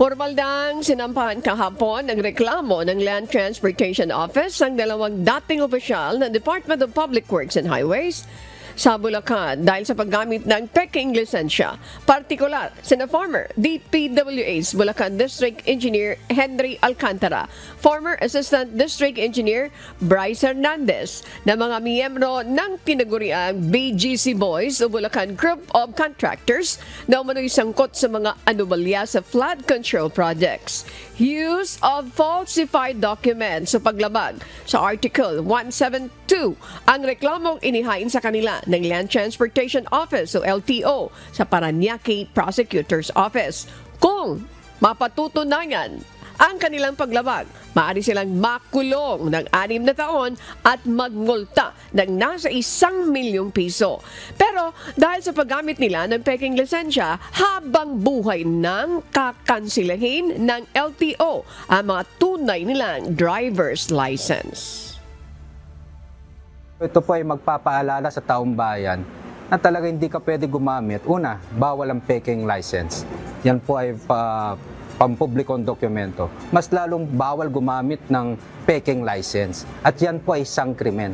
Formal nang sinampahan kahapon ang reklamo ng Land Transportation Office ang dalawang dating opisyal ng Department of Public Works and Highways sa Bulacan dahil sa paggamit ng peking lisensya. Partikular, sina former DPWH Bulacan District Engineer Henry Alcantara, former Assistant District Engineer Bryce Hernandez, na mga miyembro ng tinaguriang BGC Boys o Bulacan Group of Contractors na umano'y sangkot sa mga anomalya sa flood control projects. Use of falsified documents sa paglabag sa Article 172 ang reklamong inihain sa kanila ng Land Transportation Office o LTO sa Parañaque Prosecutor's Office. Kung mapatutunayan ang kanilang paglabag, maaari silang makulong ng 6 na taon at magmulta ng nasa 1 milyong piso. Pero dahil sa paggamit nila ng peking lisensya, habang buhay nang kakansilahin ng LTO ang mga tunay nilang driver's license. Ito po ay magpapaalala sa taong bayan na talaga hindi ka pwede gumamit. Una, bawal ang peking license. Yan po ay pampublikong dokumento. Mas lalong bawal gumamit ng peking license. At yan po ay isang krimen.